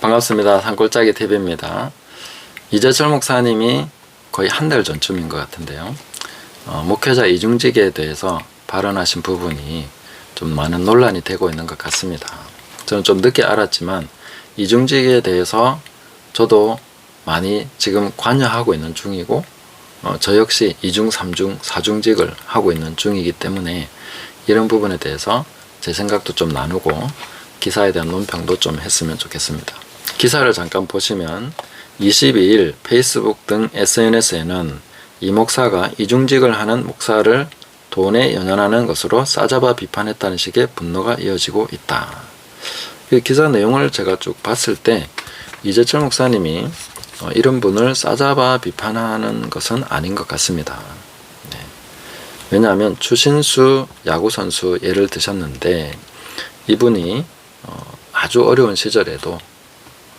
반갑습니다. 산골짜기 TV입니다. 이재철 목사님이 거의 한 달 전쯤인 것 같은데요. 목회자 이중직에 대해서 발언하신 부분이 좀 많은 논란이 되고 있는 것 같습니다. 저는 좀 늦게 알았지만 이중직에 대해서 저도 많이 지금 관여하고 있는 중이고 저 역시 이중, 삼중, 사중직을 하고 있는 중이기 때문에 이런 부분에 대해서 제 생각도 좀 나누고 기사에 대한 논평도 좀 했으면 좋겠습니다. 기사를 잠깐 보시면 22일 페이스북 등 SNS에는 이 목사가 이중직을 하는 목사를 돈에 연연하는 것으로 싸잡아 비판했다는 식의 분노가 이어지고 있다. 그 기사 내용을 제가 쭉 봤을 때 이재철 목사님이 이런 분을 싸잡아 비판하는 것은 아닌 것 같습니다. 네. 왜냐하면 추신수 야구선수 예를 드셨는데 이분이 아주 어려운 시절에도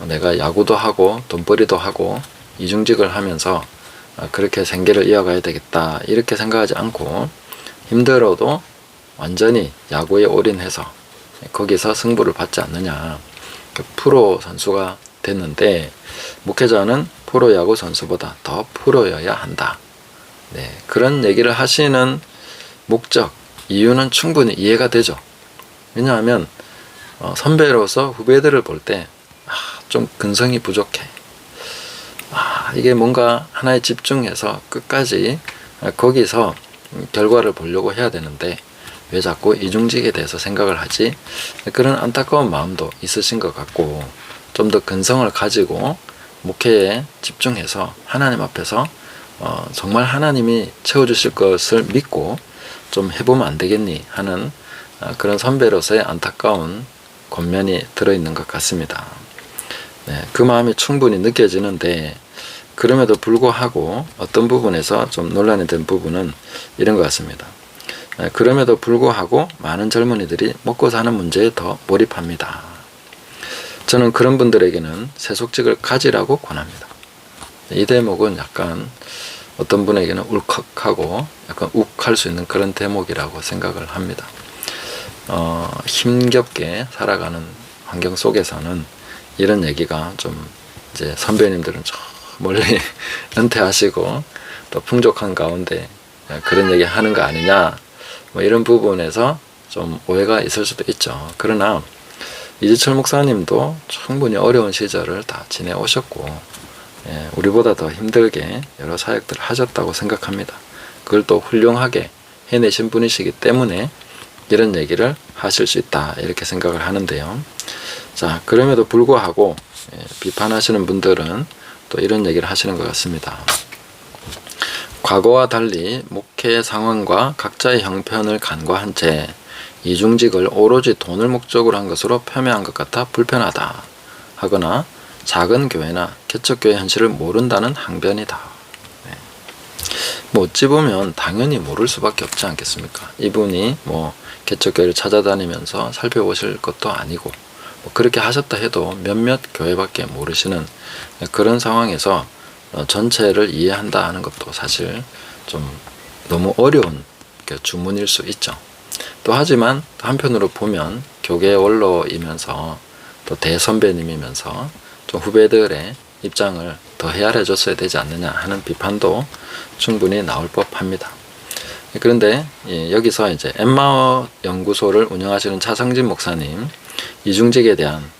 내가 야구도 하고 돈벌이도 하고 이중직을 하면서 그렇게 생계를 이어가야 되겠다 이렇게 생각하지 않고 힘들어도 완전히 야구에 올인해서 거기서 승부를 받지 않느냐, 프로 선수가 됐는데 목회자는 프로야구 선수보다 더 프로여야 한다. 네, 그런 얘기를 하시는 목적, 이유는 충분히 이해가 되죠. 왜냐하면 선배로서 후배들을 볼 때 좀 근성이 부족해. 이게 뭔가 하나에 집중해서 끝까지 거기서 결과를 보려고 해야 되는데 왜 자꾸 이중직에 대해서 생각을 하지? 그런 안타까운 마음도 있으신 것 같고 좀 더 근성을 가지고 목회에 집중해서 하나님 앞에서 정말 하나님이 채워주실 것을 믿고 좀 해보면 안 되겠니 하는 그런 선배로서의 안타까운 권면이 들어있는 것 같습니다. 네, 그 마음이 충분히 느껴지는데 그럼에도 불구하고 어떤 부분에서 좀 논란이 된 부분은 이런 것 같습니다. 그럼에도 불구하고 많은 젊은이들이 먹고 사는 문제에 더 몰입합니다. 저는 그런 분들에게는 세속직을 가지라고 권합니다. 이 대목은 약간 어떤 분에게는 울컥하고 약간 욱할 수 있는 그런 대목이라고 생각을 합니다. 힘겹게 살아가는 환경 속에서는 이런 얘기가 좀 이제 선배님들은 저 멀리 은퇴하시고 또 풍족한 가운데 그런 얘기 하는 거 아니냐 뭐 이런 부분에서 좀 오해가 있을 수도 있죠. 그러나 이재철 목사님도 충분히 어려운 시절을 다 지내오셨고 우리보다 더 힘들게 여러 사역들을 하셨다고 생각합니다. 그걸 또 훌륭하게 해내신 분이시기 때문에 이런 얘기를 하실 수 있다 이렇게 생각을 하는데요. 자, 그럼에도 불구하고 비판하시는 분들은 또 이런 얘기를 하시는 것 같습니다. 과거와 달리 목회 상황과 각자의 형편을 간과한 채 이중직을 오로지 돈을 목적으로 한 것으로 폄훼한 것 같아 불편하다 하거나 작은 교회나 개척교회 현실을 모른다는 항변이다. 뭐 어찌 보면 당연히 모를 수밖에 없지 않겠습니까? 이분이 뭐 개척교회를 찾아다니면서 살펴보실 것도 아니고 뭐 그렇게 하셨다 해도 몇몇 교회밖에 모르시는 그런 상황에서 전체를 이해한다 하는 것도 사실 좀 너무 어려운 주문일 수 있죠. 또 하지만 한편으로 보면 교계 원로이면서 또 대선배님이면서 좀 후배들의 입장을 더 헤아려 줬어야 되지 않느냐 하는 비판도 충분히 나올 법합니다. 그런데 여기서 이제 엠마오 연구소를 운영하시는 차성진 목사님 이중직에 대한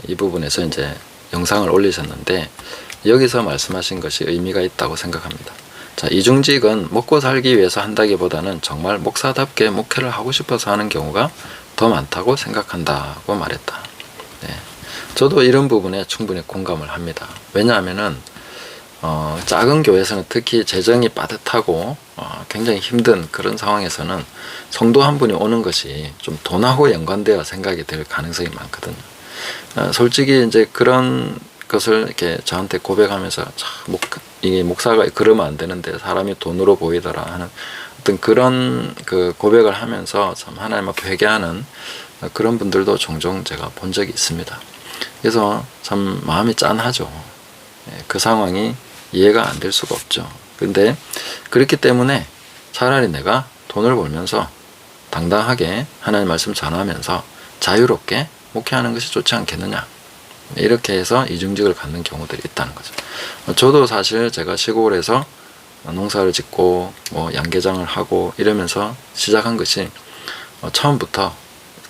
이 부분에서 이제 영상을 올리셨는데 여기서 말씀하신 것이 의미가 있다고 생각합니다. 자, 이중직은 먹고 살기 위해서 한다기보다는 정말 목사답게 목회를 하고 싶어서 하는 경우가 더 많다고 생각한다고 말했다. 네. 저도 이런 부분에 충분히 공감을 합니다. 왜냐하면은 작은 교회에서는 특히 재정이 빠듯하고 굉장히 힘든 그런 상황에서는 성도 한 분이 오는 것이 좀 돈하고 연관되어 생각이 될 가능성이 많거든요. 솔직히 이제 그런 것을 이렇게 저한테 고백하면서 이게 목사가 그러면 안 되는데 사람이 돈으로 보이더라 하는 어떤 그런 그 고백을 하면서 참 하나님 앞에 회개하는 그런 분들도 종종 제가 본 적이 있습니다. 그래서 참 마음이 짠하죠. 그 상황이 이해가 안 될 수가 없죠. 근데 그렇기 때문에 차라리 내가 돈을 벌면서 당당하게 하나님 말씀 전하면서 자유롭게 목회하는 것이 좋지 않겠느냐. 이렇게 해서 이중직을 갖는 경우들이 있다는 거죠. 저도 사실 제가 시골에서 농사를 짓고 뭐 양계장을 하고 이러면서 시작한 것이 처음부터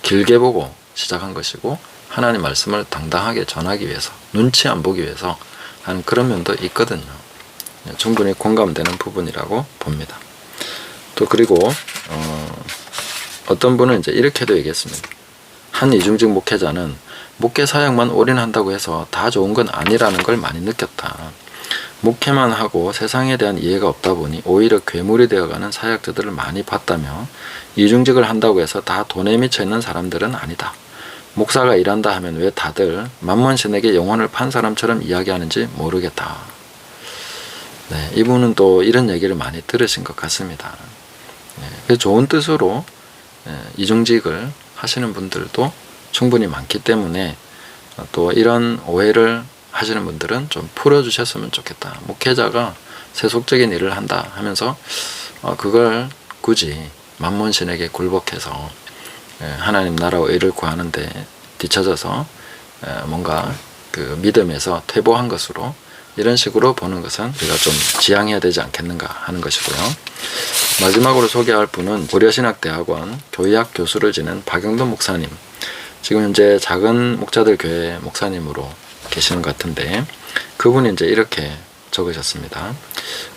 길게 보고 시작한 것이고 하나님 말씀을 당당하게 전하기 위해서, 눈치 안 보기 위해서 하는 그런 면도 있거든요. 충분히 공감되는 부분이라고 봅니다. 또 그리고 어떤 분은 이제 이렇게도 얘기했습니다. 한 이중직 목회자는 목회 사역만 올인한다고 해서 다 좋은 건 아니라는 걸 많이 느꼈다. 목회만 하고 세상에 대한 이해가 없다 보니 오히려 괴물이 되어가는 사역자들을 많이 봤다며, 이중직을 한다고 해서 다 돈에 미쳐있는 사람들은 아니다. 목사가 일한다 하면 왜 다들 만몬신에게 영혼을 판 사람처럼 이야기하는지 모르겠다. 네, 이분은 또 이런 얘기를 많이 들으신 것 같습니다. 네, 좋은 뜻으로 이중직을 하시는 분들도 충분히 많기 때문에 또 이런 오해를 하시는 분들은 좀 풀어주셨으면 좋겠다. 목회자가 세속적인 일을 한다 하면서 그걸 굳이 만몬신에게 굴복해서 하나님 나라와 의를 구하는데 뒤처져서 뭔가 그 믿음에서 퇴보한 것으로 이런 식으로 보는 것은 우리가 좀 지양해야 되지 않겠는가 하는 것이고요. 마지막으로 소개할 분은 고려신학대학원 교의학 교수를 지낸 박영돈 목사님. 지금 현재 작은 목자들 교회 목사님으로 계시는 것 같은데, 그분이 이제 이렇게 적으셨습니다.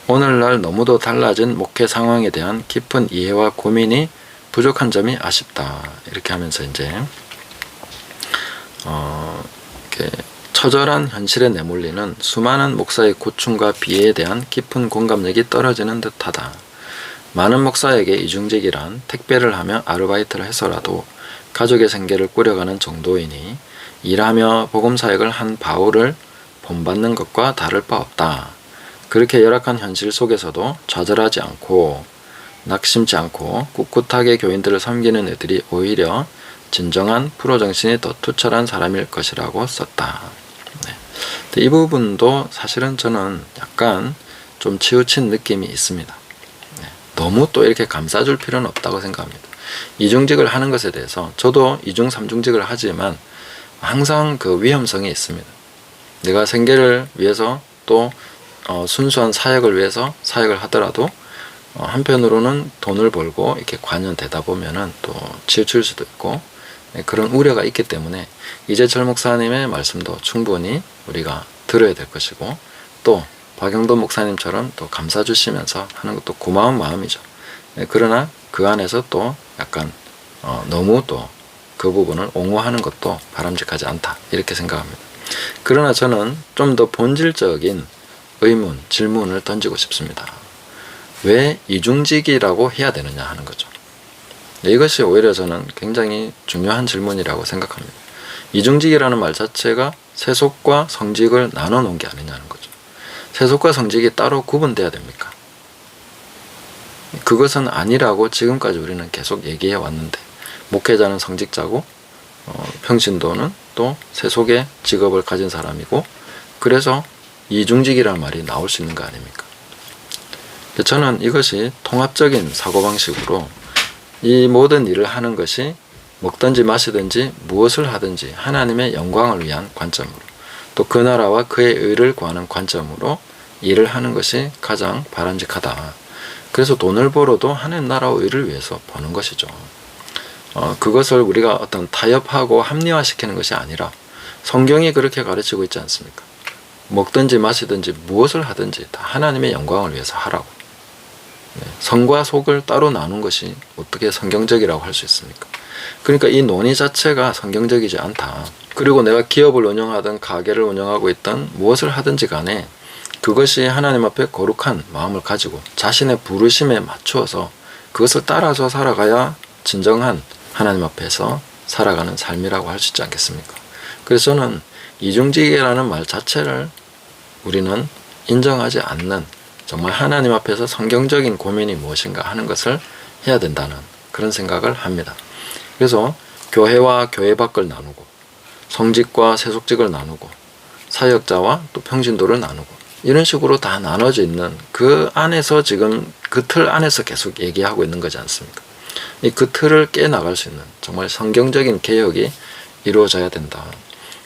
오늘날 너무도 달라진 목회 상황에 대한 깊은 이해와 고민이 부족한 점이 아쉽다. 이렇게 하면서 이제 이렇게 처절한 현실에 내몰리는 수많은 목사의 고충과 비애에 대한 깊은 공감력이 떨어지는 듯하다. 많은 목사에게 이중직이란 택배를 하며 아르바이트를 해서라도 가족의 생계를 꾸려가는 정도이니 일하며 복음사역을 한 바울을 본받는 것과 다를 바 없다. 그렇게 열악한 현실 속에서도 좌절하지 않고 낙심치 않고 꿋꿋하게 교인들을 섬기는 애들이 오히려 진정한 프로정신이 더 투철한 사람일 것이라고 썼다. 네. 이 부분도 사실은 저는 약간 좀 치우친 느낌이 있습니다. 네. 너무 또 이렇게 감싸줄 필요는 없다고 생각합니다. 이중직을 하는 것에 대해서 저도 이중 삼중직을 하지만 항상 그 위험성이 있습니다. 내가 생계를 위해서 또 순수한 사역을 위해서 사역을 하더라도 한편으로는 돈을 벌고 이렇게 관여되다 보면은 또 치우칠 수도 있고 그런 우려가 있기 때문에 이재철 목사님의 말씀도 충분히 우리가 들어야 될 것이고, 또 박영돈 목사님처럼 또 감싸주시면서 하는 것도 고마운 마음이죠. 그러나 그 안에서 또 약간 너무 또 그 부분을 옹호하는 것도 바람직하지 않다, 이렇게 생각합니다. 그러나 저는 좀 더 본질적인 의문, 질문을 던지고 싶습니다. 왜 이중직이라고 해야 되느냐 하는 거죠. 이것이 오히려 저는 굉장히 중요한 질문이라고 생각합니다. 이중직이라는 말 자체가 세속과 성직을 나눠 놓은 게 아니냐는 거죠. 세속과 성직이 따로 구분돼야 됩니까? 그것은 아니라고 지금까지 우리는 계속 얘기해 왔는데, 목회자는 성직자고 평신도는 또 세속의 직업을 가진 사람이고, 그래서 이중직이라는 말이 나올 수 있는 거 아닙니까? 저는 이것이 통합적인 사고방식으로 이 모든 일을 하는 것이 먹든지 마시든지 무엇을 하든지 하나님의 영광을 위한 관점으로, 또 그 나라와 그의 의를 구하는 관점으로 일을 하는 것이 가장 바람직하다. 그래서 돈을 벌어도 하나님 나라와 의를 위해서 버는 것이죠. 그것을 우리가 어떤 타협하고 합리화시키는 것이 아니라 성경이 그렇게 가르치고 있지 않습니까? 먹든지 마시든지 무엇을 하든지 다 하나님의 영광을 위해서 하라고. 성과 속을 따로 나눈 것이 어떻게 성경적이라고 할 수 있습니까? 그러니까 이 논의 자체가 성경적이지 않다. 그리고 내가 기업을 운영하든 가게를 운영하고 있든 무엇을 하든지 간에 그것이 하나님 앞에 거룩한 마음을 가지고 자신의 부르심에 맞추어서 그것을 따라서 살아가야 진정한 하나님 앞에서 살아가는 삶이라고 할 수 있지 않겠습니까? 그래서 저는 이중직이라는 말 자체를 우리는 인정하지 않는, 정말 하나님 앞에서 성경적인 고민이 무엇인가 하는 것을 해야 된다는 그런 생각을 합니다. 그래서 교회와 교회 밖을 나누고, 성직과 세속직을 나누고, 사역자와 또 평신도를 나누고, 이런 식으로 다 나눠져 있는 그 안에서 지금 그 틀 안에서 계속 얘기하고 있는 거지 않습니까? 이 그 틀을 깨나갈 수 있는 정말 성경적인 개혁이 이루어져야 된다.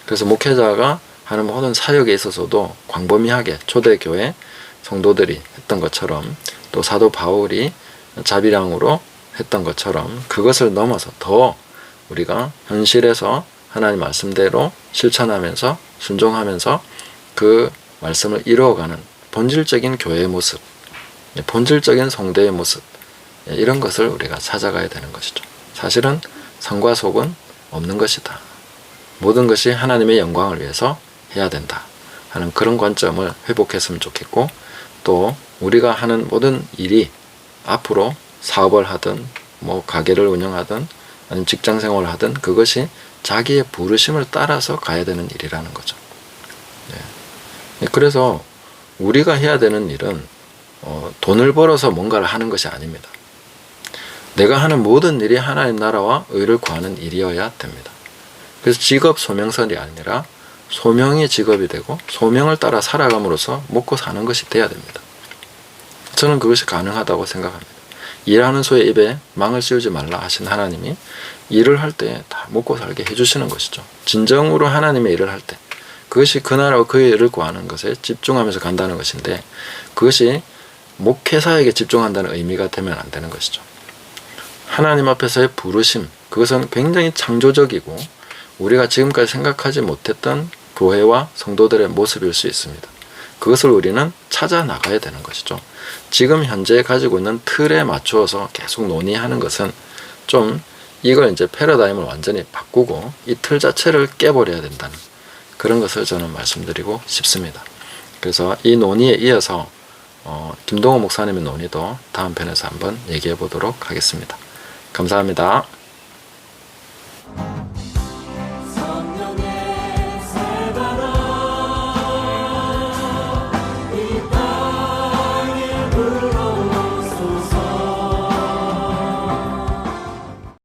그래서 목회자가 하는 모든 사역에 있어서도 광범위하게 초대교회 성도들이 했던 것처럼, 또 사도 바울이 자비량으로 했던 것처럼, 그것을 넘어서 더 우리가 현실에서 하나님 말씀대로 실천하면서 순종하면서 그 말씀을 이루어가는 본질적인 교회의 모습, 본질적인 성도의 모습, 이런 것을 우리가 찾아가야 되는 것이죠. 사실은 성과 속은 없는 것이다. 모든 것이 하나님의 영광을 위해서 해야 된다 하는 그런 관점을 회복했으면 좋겠고, 또 우리가 하는 모든 일이 앞으로 사업을 하든 뭐 가게를 운영하든 아니면 직장 생활을 하든 그것이 자기의 부르심을 따라서 가야 되는 일이라는 거죠. 그래서 우리가 해야 되는 일은 돈을 벌어서 뭔가를 하는 것이 아닙니다. 내가 하는 모든 일이 하나님 나라와 의를 구하는 일이어야 됩니다. 그래서 직업 소명설이 아니라 소명이 직업이 되고 소명을 따라 살아감으로써 먹고 사는 것이 돼야 됩니다. 저는 그것이 가능하다고 생각합니다. 일하는 소의 입에 망을 씌우지 말라 하신 하나님이 일을 할 때 다 먹고 살게 해주시는 것이죠. 진정으로 하나님의 일을 할 때 그것이 그 나라와 그의 일을 구하는 것에 집중하면서 간다는 것인데, 그것이 목회사에게 집중한다는 의미가 되면 안 되는 것이죠. 하나님 앞에서의 부르심, 그것은 굉장히 창조적이고 우리가 지금까지 생각하지 못했던 교회와 성도들의 모습일 수 있습니다. 그것을 우리는 찾아 나가야 되는 것이죠. 지금 현재 가지고 있는 틀에 맞추어서 계속 논의하는 것은 좀 이걸 이제 패러다임을 완전히 바꾸고 이 틀 자체를 깨버려야 된다는 그런 것을 저는 말씀드리고 싶습니다. 그래서 이 논의에 이어서 김동호 목사님의 논의도 다음 편에서 한번 얘기해 보도록 하겠습니다. 감사합니다.